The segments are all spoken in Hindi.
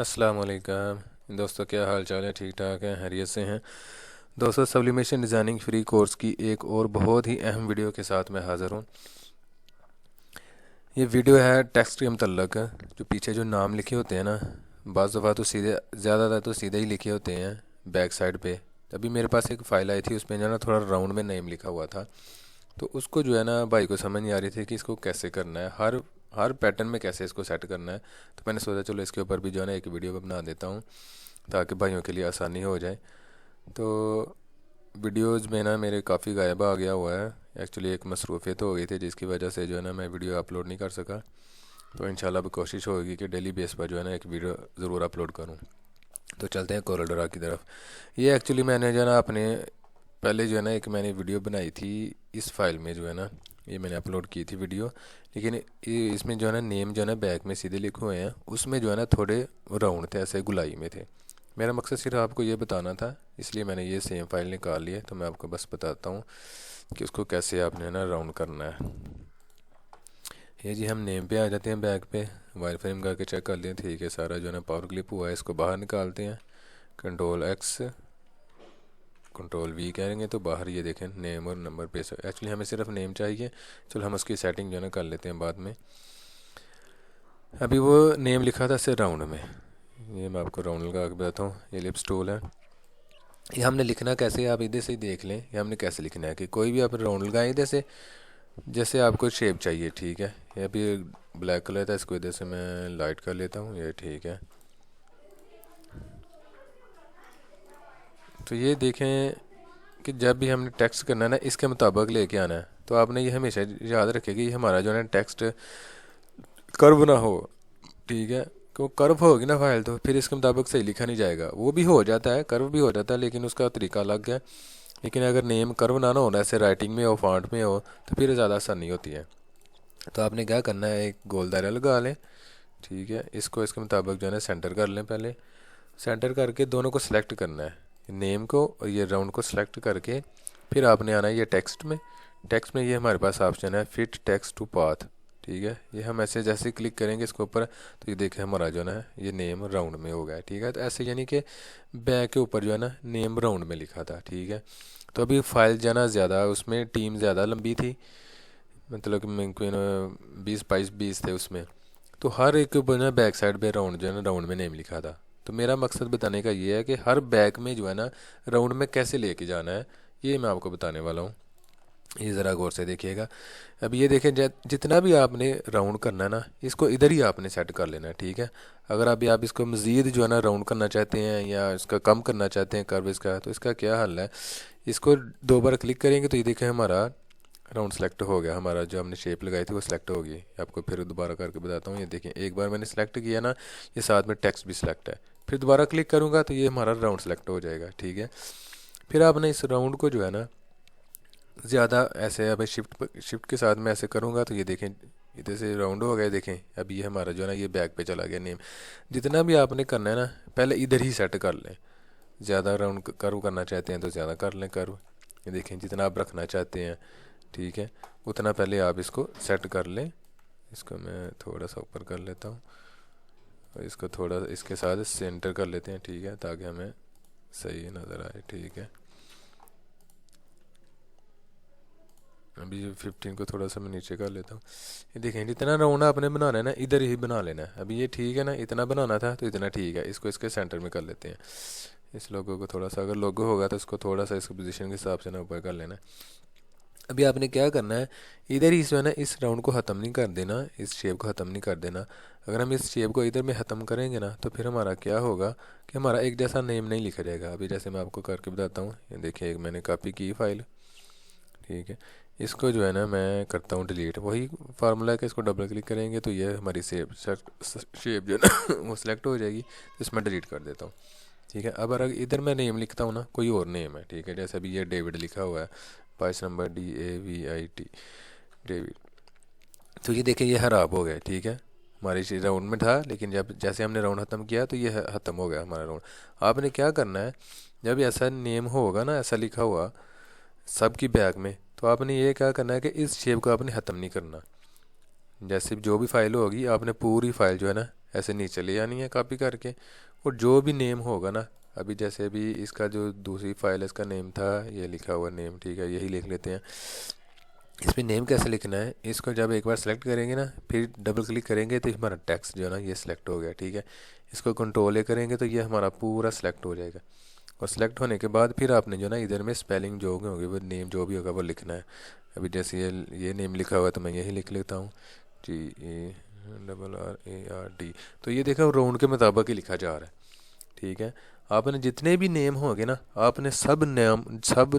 अस्सलाम वालेकुम दोस्तों, क्या हाल चाल है? ठीक ठाक है, खैरियत से हैं दोस्तों। सब्लिमेशन डिज़ाइनिंग फ्री कोर्स की एक और बहुत ही अहम वीडियो के साथ मैं हाज़िर हूँ। ये वीडियो है टेक्स्ट के मतलब जो पीछे जो नाम लिखे होते हैं ना, बाज़ दफ़ा तो सीधे, ज़्यादातर तो सीधे ही लिखे होते हैं बैक साइड पे। अभी मेरे पास एक फ़ाइल आई थी, उसमें जो है ना थोड़ा राउंड में नेम लिखा हुआ था। तो उसको जो है ना भाई को समझ नहीं आ रही थी कि इसको कैसे करना है, हर हर पैटर्न में कैसे इसको सेट करना है। तो मैंने सोचा चलो इसके ऊपर भी जो है ना एक वीडियो बना देता हूँ, ताकि भाइयों के लिए आसानी हो जाए। तो वीडियोज़ में ना मेरे काफ़ी गायबा आ गया हुआ है। एक्चुअली एक मसरूफियत हो गई थी, जिसकी वजह से जो है ना मैं वीडियो अपलोड नहीं कर सका। तो इंशाल्लाह अब कोशिश होगी कि डेली बेस पर जो है ना एक वीडियो ज़रूर अपलोड करूँ। तो चलते हैं कोरोडोरा की तरफ। ये एक्चुअली मैंने जो है ना अपने पहले जो है ना एक मैंने वीडियो बनाई थी इस फाइल में, जो है ना ये मैंने अपलोड की थी वीडियो। लेकिन इसमें जो है ना नेम जो है ना बैक में सीधे लिखे हुए हैं, उसमें जो है ना थोड़े राउंड थे, ऐसे गुलाई में थे। मेरा मकसद सिर्फ आपको ये बताना था, इसलिए मैंने ये सेम फाइल निकाल ली है। तो मैं आपको बस बताता हूँ कि उसको कैसे आपने ना राउंड करना है। ये जी हम नेम पे आ जाते हैं, बैक पे वायर फ्रेम करके चेक कर लें, ठीक है सारा जो है ना पावर क्लिप हुआ है। इसको बाहर निकालते हैं, कंट्रोल एक्स कंट्रोल वी करेंगे तो बाहर ये देखें नेम और नंबर पे। एक्चुअली हमें सिर्फ नेम चाहिए, चलो हम उसकी सेटिंग जो है ना कर लेते हैं बाद में। अभी वो नेम लिखा था सिर्फ राउंड में, ये मैं आपको राउंड लगा के बताता हूँ। ये लिप्स टूल है। ये हमने लिखना कैसे है, आप इधर से ही देख लें। ये हमने कैसे लिखना है कि कोई भी आप राउंड लगाएं इधर से, जैसे आपको शेप चाहिए, ठीक है। ये अभी ब्लैक कलर था, इसको इधर से मैं लाइट कर लेता हूँ, ये ठीक है। तो ये देखें कि जब भी हमने टेक्स्ट करना है ना, इसके मुताबिक लेके आना है। तो आपने ये हमेशा याद रखें कि हमारा जो है ना टेक्स्ट कर्व ना हो, ठीक है। क्यों कर्व होगी ना फाइल, तो फिर इसके मुताबिक सही लिखा नहीं जाएगा। वो भी हो जाता है, कर्व भी हो जाता है, लेकिन उसका तरीका अलग है। लेकिन अगर नेम कर्व ना हो, ऐसे राइटिंग में हो, फॉन्ट में हो, तो फिर ज़्यादा आसानी होती है। तो आपने क्या करना है, एक गोल दायरा लगा लें, ठीक है। इसको इसके मुताबिक जो है ना सेंटर कर लें। पहले सेंटर करके दोनों को सिलेक्ट करना है, नेम को और ये राउंड को सिलेक्ट करके फिर आपने आना है ये टेक्स्ट में। टेक्स्ट में ये हमारे पास ऑप्शन है फिट टेक्स्ट टू पाथ, ठीक है। ये हम ऐसे जैसे क्लिक करेंगे इसके ऊपर, तो ये देखें हमारा जो है ना ये नेम राउंड में हो गया है, ठीक है। तो ऐसे यानी कि बैक के ऊपर जो है ना नेम राउंड में लिखा था, ठीक है। तो अभी फाइल जो है ना ज़्यादा, उसमें टीम ज़्यादा लंबी थी, मतलब कि मैं कोई ना 20 22 20 थे उसमें। तो हर एक को ना बैक साइड पे राउंड जो है ना राउंड में नेम लिखा था। तो मेरा मकसद बताने का ये है कि हर बैक में जो है ना राउंड में कैसे लेके जाना है, ये मैं आपको बताने वाला हूँ। ये ज़रा गौर से देखिएगा। अब ये देखें, जितना भी आपने राउंड करना है ना, इसको इधर ही आपने सेट कर लेना है, ठीक है। अगर अभी आप इसको मज़ीद जो है ना राउंड करना चाहते हैं या इसका कम करना चाहते हैं कर्व इसका, तो इसका क्या हल है, इसको 2 बार क्लिक करेंगे तो ये देखें हमारा राउंड सेलेक्ट हो गया। हमारा जो हमने शेप लगाई थी वो सिलेक्ट हो गई। आपको फिर दोबारा करके बताता हूँ। ये देखें एक बार मैंने सेलेक्ट किया ना, ये साथ में टेक्स्ट भी सिलेक्ट है। फिर दोबारा क्लिक करूँगा तो ये हमारा राउंड सेलेक्ट हो जाएगा, ठीक है। फिर आपने इस राउंड को जो है ना ज़्यादा ऐसे, अब शिफ्ट शिफ्ट के साथ मैं ऐसे करूँगा तो ये देखें इधर से राउंड हो गया। देखें अब ये हमारा जो है ना ये बैक पे चला गया नेम। जितना भी आपने करना है ना, पहले इधर ही सेट कर लें। ज़्यादा राउंड कर्व करना चाहते हैं तो ज़्यादा कर लें कर्व। ये देखें जितना आप रखना चाहते हैं, ठीक है, उतना पहले आप इसको सेट कर लें। इसको मैं थोड़ा सा ऊपर कर लेता हूँ और इसको थोड़ा इसके साथ सेंटर कर लेते हैं, ठीक है, ताकि हमें सही नज़र आए, ठीक है। अभी 15 को थोड़ा सा मैं नीचे कर लेता हूँ। ये देखें जितना राउंड आपने बनाना है ना, इधर ही बना लेना है। अभी ये ठीक है ना, इतना बनाना था तो इतना ठीक है। इसको इसके सेंटर में कर लेते हैं। इस लोगो को थोड़ा सा, अगर लोगो होगा तो इसको थोड़ा सा इसको पोजीशन के हिसाब से ना ऊपर कर लेना है। अभी आपने क्या करना है, इधर ही जो है ना इस राउंड को ख़त्म नहीं कर देना, इस शेप को ख़त्म नहीं कर देना। अगर हम इस शेप को इधर में ख़त्म करेंगे ना, तो फिर हमारा क्या होगा कि हमारा एक जैसा नेम नहीं लिखा जाएगा। अभी जैसे मैं आपको करके बताता हूँ, ये देखिए एक मैंने कॉपी की फाइल, ठीक है। इसको जो है ना मैं करता हूँ डिलीट। वही फार्मूला है कि इसको डबल क्लिक करेंगे तो ये हमारी शेप जो है ना वो सिलेक्ट हो जाएगी। तो इसमें डिलीट कर देता हूँ, ठीक है। अब अगर इधर मैं नेम लिखता हूँ ना, कोई और नेम है, ठीक है, जैसे अभी ये डेविड लिखा हुआ है, 22 नंबर DAVID डेविड। तो ये देखिए ये खराब हो गया, ठीक है। हमारे राउंड में था, लेकिन जब जैसे हमने राउंड ख़त्म किया तो ये ख़त्म हो गया हमारा राउंड। आपने क्या करना है, जब ऐसा नेम होगा ना, ऐसा लिखा हुआ सबकी बैग में, तो आपने ये क्या करना है कि इस शेप को आपने ख़त्म नहीं करना। जैसे जो भी फाइल होगी आपने पूरी फाइल जो है ना ऐसे नीचे ले आनी है कॉपी करके। और जो भी नेम होगा ना, अभी जैसे अभी इसका जो दूसरी फाइल है इसका नेम था ये लिखा हुआ नेम, ठीक है, यही लिख लेते हैं। इसमें नेम कैसे लिखना है, इसको जब एक बार सेलेक्ट करेंगे ना, फिर डबल क्लिक करेंगे तो हमारा टेक्स्ट जो है ना ये सिलेक्ट हो गया, ठीक है। इसको कंट्रोल ए करेंगे तो ये हमारा पूरा सेलेक्ट हो जाएगा। और सेलेक्ट होने के बाद फिर आपने जो ना इधर में स्पेलिंग जो होगी वो नेम जो भी होगा वो लिखना है। अभी जैसे ये नेम लिखा हुआ है तो मैं यही लिख लेता हूँ, GARRARD। तो ये देखा राउंड के मुताबिक ही लिखा जा रहा है, ठीक है। आपने जितने भी नेम होंगे ना, आपने सब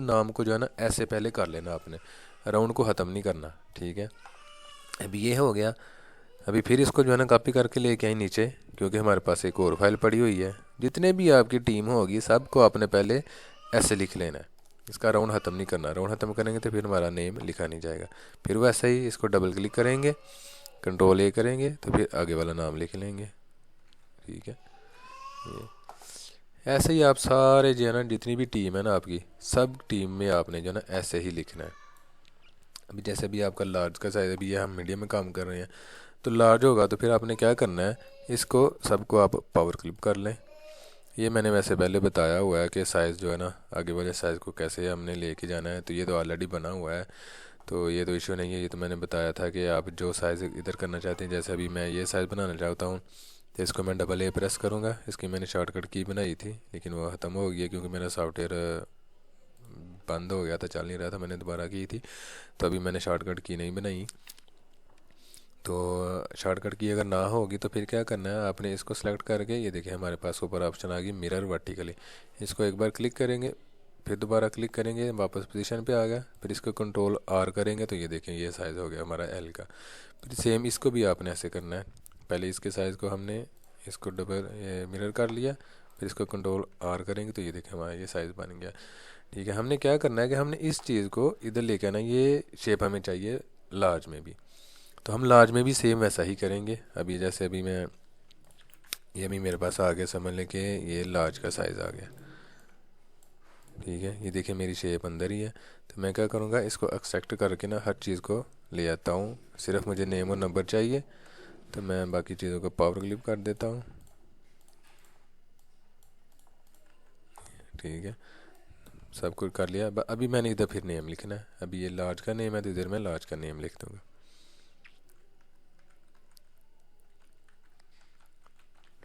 नाम को जो है ना ऐसे पहले कर लेना, आपने राउंड को ख़त्म नहीं करना, ठीक है। अभी ये हो गया। अभी फिर इसको जो है ना कॉपी करके लेके आए नीचे, क्योंकि हमारे पास एक और फाइल पड़ी हुई है। जितने भी आपकी टीम होगी सबको आपने पहले ऐसे लिख लेना है, इसका राउंड ख़त्म नहीं करना। राउंड ख़त्म करेंगे तो फिर हमारा नेम लिखा नहीं जाएगा। फिर वैसे ही इसको डबल क्लिक करेंगे, कंट्रोल ए करेंगे तो फिर आगे वाला नाम लिख लेंगे, ठीक है। ये ऐसे ही आप सारे जो है ना जितनी भी टीम है ना आपकी, सब टीम में आपने जो है ना ऐसे ही लिखना है। अभी जैसे भी आपका लार्ज का साइज़, अभी ये हम मीडियम में काम कर रहे हैं तो लार्ज होगा, तो फिर आपने क्या करना है, इसको सबको आप पावर क्लिप कर लें। ये मैंने वैसे पहले बताया हुआ है कि साइज़ जो है ना आगे वाले साइज़ को कैसे हमने लेके जाना है, तो ये तो ऑलरेडी बना हुआ है, तो ये तो इशू नहीं है। ये तो मैंने बताया था कि आप जो साइज़ इधर करना चाहते हैं, जैसे अभी मैं ये साइज़ बनाना चाहता हूँ तो इसको मैं डबल ए प्रेस करूँगा। इसकी मैंने शॉर्टकट की बनाई थी लेकिन वो ख़त्म हो गई है क्योंकि मेरा सॉफ्टवेयर बंद हो गया था, चल नहीं रहा था, मैंने दोबारा की थी, तो अभी मैंने शॉर्टकट की नहीं बनाई। तो शॉर्टकट की अगर ना होगी तो फिर क्या करना है, आपने इसको सेलेक्ट करके, ये देखिए हमारे पास ऊपर ऑप्शन आ गई मिरर वर्टिकली, इसको एक बार क्लिक करेंगे, फिर दोबारा क्लिक करेंगे, वापस पोजीशन पे आ गया, फिर इसको कंट्रोल आर करेंगे तो ये देखें ये साइज़ हो गया हमारा एल का। फिर सेम इसको भी आपने ऐसे करना है, पहले इसके साइज़ को हमने इसको डबल मिरर कर लिया, फिर इसको कंट्रोल आर करेंगे तो ये देखें हमारा ये साइज़ बन गया, ठीक है। हमने क्या करना है कि हमने इस चीज़ को इधर लेके आना, ये शेप हमें चाहिए लार्ज में भी, तो हम लार्ज में भी सेम वैसा ही करेंगे। अभी जैसे अभी मैं ये भी मेरे पास आ गया, समझ लें कि ये लार्ज का साइज़ आ गया, ठीक है। ये देखिए मेरी शेप अंदर ही है, तो मैं क्या करूँगा, इसको एक्सेप्ट करके ना हर चीज़ को ले आता हूँ। सिर्फ मुझे नेम और नंबर चाहिए तो मैं बाकी चीज़ों को पावर क्लिप कर देता हूँ, ठीक है। सब कुछ कर लिया। अभी मैंने इधर फिर नेम लिखना है, अभी ये लार्ज का नेम है तो इधर मैं लार्ज का नेम लिख दूँगा।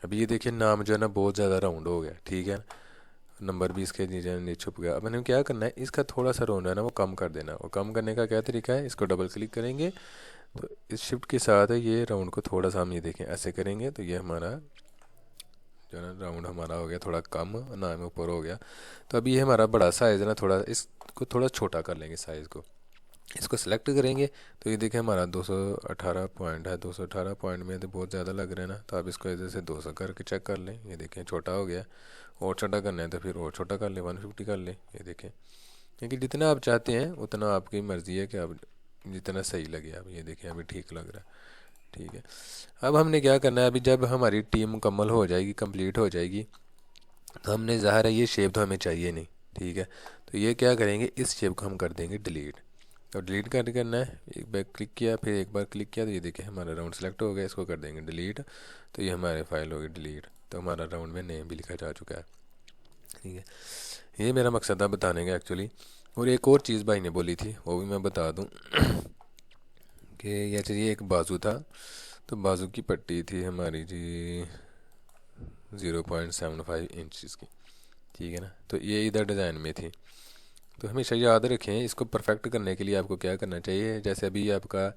अभी ये देखिए नाम जो है ना बहुत ज़्यादा राउंड हो गया, ठीक है, नंबर भी इसके नीचे छुप गया। अब मैंने क्या करना है, इसका थोड़ा सा राउंड है ना वो कम कर देना। वो कम करने का क्या तरीका है, इसको डबल क्लिक करेंगे तो इस शिफ्ट के साथ है ये राउंड को थोड़ा सा हम ये देखें ऐसे करेंगे तो ये हमारा जो है ना राउंड हमारा हो गया थोड़ा कम, नाम ऊपर हो गया। तो अभी ये हमारा बड़ा साइज़ है ना, थोड़ा इसको थोड़ा छोटा कर लेंगे साइज़ को। इसको सेलेक्ट करेंगे तो ये देखें हमारा 218 पॉइंट है, 218 पॉइंट में तो बहुत ज़्यादा लग रहा है ना, तो आप इसको इधर से 200 करके चेक कर लें, ये देखें छोटा हो गया। और छोटा करना है तो फिर और छोटा कर लें, 150 कर लें, ये देखें। क्योंकि जितना आप चाहते हैं उतना आपकी मर्ज़ी है कि आप जितना सही लगे। आप ये देखें अभी ठीक लग रहा है, ठीक है। अब हमने क्या करना है, अभी जब हमारी टीम मुकम्मल हो जाएगी, कंप्लीट हो जाएगी, तो हमने ज़ाहिर है ये शेप तो हमें चाहिए नहीं, ठीक है। तो ये क्या करेंगे, इस शेप को हम कर देंगे डिलीट। तो डिलीट करना है, एक बार क्लिक किया फिर एक बार क्लिक किया तो ये देखिए हमारा राउंड सेलेक्ट हो गया, इसको कर देंगे डिलीट, तो ये हमारे फाइल होगी डिलीट। तो हमारा राउंड में नेम भी लिखा जा चुका है, ठीक है। ये मेरा मकसद था बताने का एक्चुअली। और एक और चीज़ भाई ने बोली थी वो भी मैं बता दूं कि यह चाहिए, एक बाजू था, तो बाजू की पट्टी थी हमारी जी 0.75 इंच की, ठीक है ना। तो ये इधर डिज़ाइन में थी, तो हमेशा याद रखें इसको परफेक्ट करने के लिए आपको क्या करना चाहिए। जैसे अभी आपका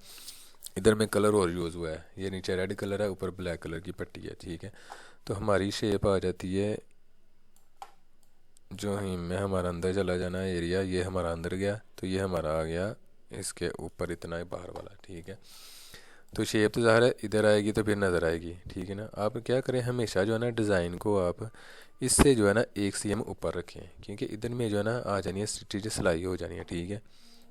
इधर में कलर और यूज़ हुआ है, ये नीचे रेड कलर है ऊपर ब्लैक कलर की पट्टी है, ठीक है। तो हमारी शेप आ जाती है, जो ही में हमारा अंदर चला जाना एरिया, ये हमारा अंदर गया तो ये हमारा आ गया इसके ऊपर इतना ही बाहर वाला, ठीक है। तो शेप तो ज़ाहिर है इधर आएगी तो फिर नज़र आएगी, ठीक है ना। आप क्या करें, हमेशा जो है ना डिज़ाइन को आप इससे जो है ना 1 cm ऊपर रखें, क्योंकि इधर में जो है ना आ जानी है चीज़ें सिलाई हो जानी है, ठीक है।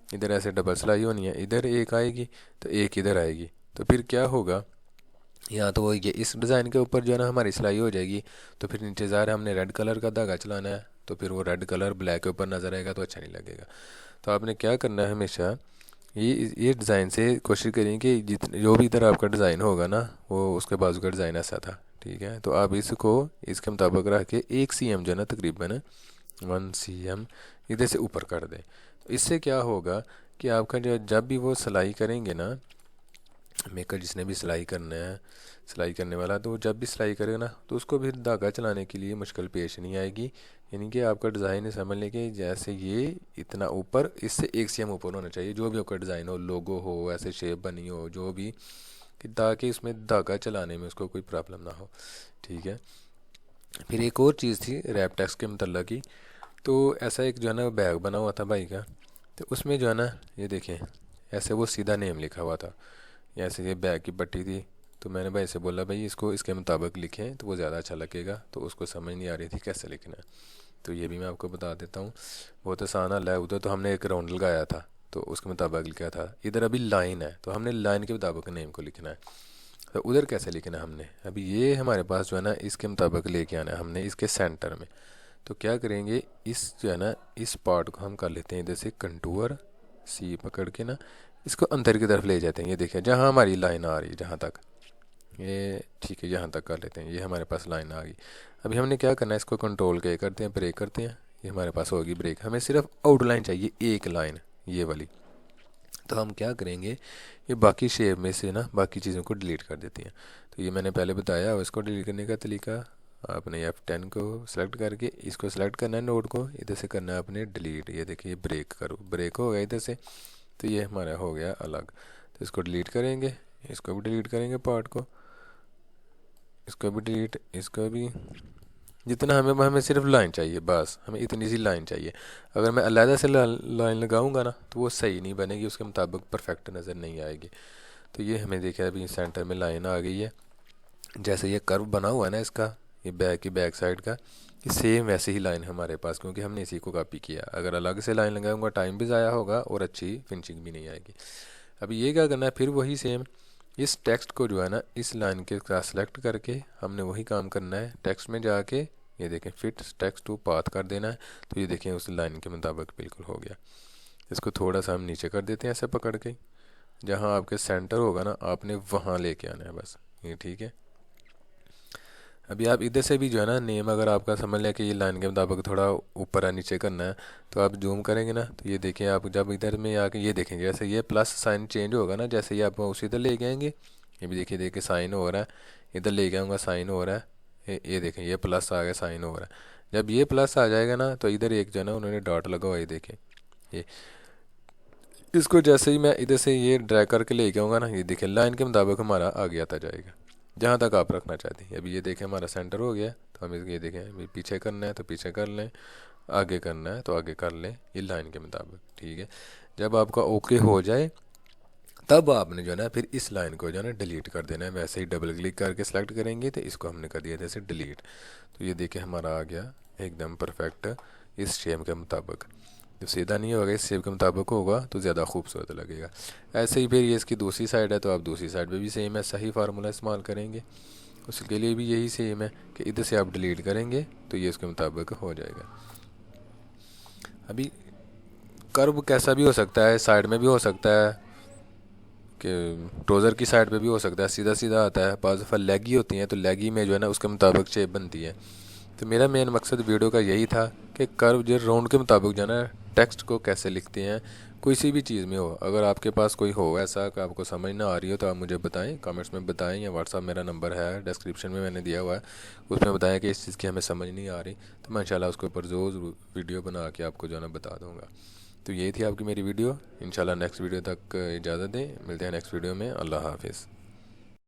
इधर ऐसे डबल सिलाई होनी है, इधर एक आएगी तो एक इधर आएगी, तो फिर क्या होगा, या तो वो ये इस डिज़ाइन के ऊपर जो है ना हमारी सिलाई हो जाएगी, तो फिर नीचे ज़ाहिर हमने रेड कलर का धागा चलाना है, तो फिर वो रेड कलर ब्लैक के ऊपर नज़र आएगा तो अच्छा नहीं लगेगा। तो आपने क्या करना है, हमेशा ये डिज़ाइन से कोशिश करें कि जितने जो भी इधर आपका डिज़ाइन होगा ना वो उसके बाजू का डिज़ाइन ऐसा था। ठीक है, तो आप इसको इसके मुताबिक रख के 1 cm जो है ना तकरीबन 1 cm इधर से ऊपर कर दें। तो इससे क्या होगा कि आपका जो जब भी वो सिलाई करेंगे ना, मेकर जिसने भी सिलाई करना है, सिलाई करने वाला, तो जब भी सिलाई करेगा ना तो उसको भी धागा चलाने के लिए मुश्किल पेश नहीं आएगी। यानी कि आपका डिज़ाइन है, समझ लें कि जैसे ये इतना ऊपर, इससे 1 cm ऊपर होना चाहिए जो भी आपका डिज़ाइन हो, लोगो हो, ऐसे शेप बनी हो जो भी, कि ताकि इसमें धागा चलाने में उसको कोई प्रॉब्लम ना हो। ठीक है, फिर एक और चीज़ थी रैप टेक्स्ट के मतलब की। तो ऐसा एक जो है ना बैग बना हुआ था भाई का, तो उसमें जो है ना ये देखें ऐसे वो सीधा नेम लिखा हुआ था, ऐसे ये बैग की पट्टी थी। तो मैंने भाई से बोला भाई इसको इसके मुताबिक लिखें तो वो ज़्यादा अच्छा लगेगा, तो उसको समझ नहीं आ रही थी कैसे लिखना है। तो ये भी मैं आपको बता देता हूँ, बहुत आसान है। उधर तो हमने एक राउंड लगाया था तो उसके मुताबिक लिखा था, इधर अभी लाइन है तो हमने लाइन के मुताबिक नेम को लिखना है। तो उधर कैसे लिखना है हमने, अभी ये हमारे पास जो है ना इसके मुताबिक लेके आना है हमने इसके सेंटर में। तो क्या करेंगे, इस जो है ना इस पार्ट को हम कर लेते हैं इधर से कंटूर सी पकड़ के ना, इसको अंदर की तरफ ले जाते हैं। ये देखिए जहाँ हमारी लाइन आ रही है जहाँ तक, ये ठीक है यहाँ तक कर लेते हैं, ये हमारे पास लाइन आ गई। अभी हमने क्या करना है, इसको कंट्रोल के करते हैं, ब्रेक करते हैं, ये हमारे पास होगी ब्रेक। हमें सिर्फ आउटलाइन चाहिए एक लाइन ये वाली। तो हम क्या करेंगे, ये बाकी शेप में से ना बाकी चीज़ों को डिलीट कर देती हैं। तो ये मैंने पहले बताया, और इसको डिलीट करने का तरीका, आपने F10 को सेलेक्ट करके इसको सेलेक्ट करना है, नोड को इधर से करना है आपने डिलीट। ये देखिए ब्रेक करो, ब्रेक हो गया इधर से, तो ये हमारा हो गया अलग। तो इसको डिलीट करेंगे, इसको भी डिलीट करेंगे पार्ट को, इसको भी डिलीट, इसको भी, जितना हमें हमें सिर्फ लाइन चाहिए, बस हमें इतनी सी लाइन चाहिए। अगर मैं अलहदा से लाइन लगाऊंगा ना तो वो सही नहीं बनेगी, उसके मुताबिक परफेक्ट नज़र नहीं आएगी। तो ये हमें देखिए अभी सेंटर में लाइन आ गई है। जैसे ये कर्व बना हुआ है ना इसका, ये बैक की बैक साइड का, ये सेम वैसे ही लाइन हमारे पास, क्योंकि हमने इसी को कॉपी किया। अगर अलग से लाइन लगाऊंगा टाइम भी ज़ाया होगा और अच्छी फिनिशिंग भी नहीं आएगी। अभी ये क्या करना है, फिर वही सेम इस टेक्स्ट को जो है ना इस लाइन के साथ सेलेक्ट करके हमने वही काम करना है। टेक्स्ट में जाके ये देखें फिट टेक्स्ट टू पाथ कर देना है। तो ये देखें उस लाइन के मुताबिक बिल्कुल हो गया। इसको थोड़ा सा हम नीचे कर देते हैं ऐसे पकड़ के, जहाँ आपके सेंटर होगा ना आपने वहाँ लेके आना है बस। ये ठीक है। अभी आप इधर से भी जो है ना नेम, अगर आपका समझ लें कि ये लाइन के मुताबिक थोड़ा ऊपर या नीचे करना है, तो आप जूम करेंगे ना तो ये देखें, आप जब इधर में आके ये देखेंगे जैसे ये प्लस साइन चेंज होगा ना, जैसे ये आप उसी इधर ले जाएंगे, ये भी देखिए देखिए साइन हो रहा है, इधर ले जाऊँगा साइन हो रहा है, ये देखें ये प्लस आ गया साइन हो रहा है। जब ये प्लस आ जाएगा ना तो इधर एक जो है ना उन्होंने डॉट लगा हुआ है, ये देखें ये, इसको जैसे ही मैं इधर से ये ड्रैग करके ले जाऊँगा ना, ये देखें लाइन के मुताबिक हमारा आगे आता जाएगा जहाँ तक आप रखना चाहते हैं। अभी ये देखें हमारा सेंटर हो गया, तो हम ये देखें अभी पीछे करना है तो पीछे कर लें, आगे करना है तो आगे कर लें, ये लाइन के मुताबिक। ठीक है, जब आपका ओके हो जाए तब आपने जो है ना फिर इस लाइन को जो है ना डिलीट कर देना है। वैसे ही डबल क्लिक करके सेलेक्ट करेंगे तो इसको हमने कर दिया जैसे डिलीट। तो ये देखिए हमारा आ गया एकदम परफेक्ट इस शेप के मुताबिक। जब सीधा नहीं होगा इस शेप के मुताबिक होगा तो ज़्यादा खूबसूरत लगेगा। ऐसे ही फिर ये इसकी दूसरी साइड है, तो आप दूसरी साइड पे भी सेम है, सही फार्मूला इस्तेमाल करेंगे। उसके लिए भी यही सेम है कि इधर से आप डिलीट करेंगे तो ये उसके मुताबिक हो जाएगा। अभी कर्व कैसा भी हो सकता है, साइड में भी हो सकता है, कि ट्रोज़र की साइड पे भी हो सकता है, सीधा सीधा आता है। बाज़ दफ़ा लेगी होती हैं तो लेगी में जो है ना उसके मुताबिक शेप बनती है। तो मेरा मेन मकसद वीडियो का यही था कि कर्व जो राउंड के मुताबिक जो है ना टेक्स्ट को कैसे लिखते हैं, कोई सी भी चीज़ में हो। अगर आपके पास कोई हो ऐसा कि आपको समझ ना आ रही हो तो आप मुझे बताएं, कमेंट्स में बताएं, या व्हाट्सअप मेरा नंबर है डिस्क्रिप्शन में मैंने दिया हुआ है, उसमें बताएं कि इस चीज़ की हमें समझ नहीं आ रही, तो मैं इंशाल्लाह उसके ऊपर ज़रूर वीडियो बना के आपको जो है ना बता दूँगा। तो यही थी आपकी मेरी वीडियो। इंशाल्लाह नेक्स्ट वीडियो तक इजाज़त दें, मिलते हैं नेक्स्ट वीडियो में। अल्लाह हाफिज़।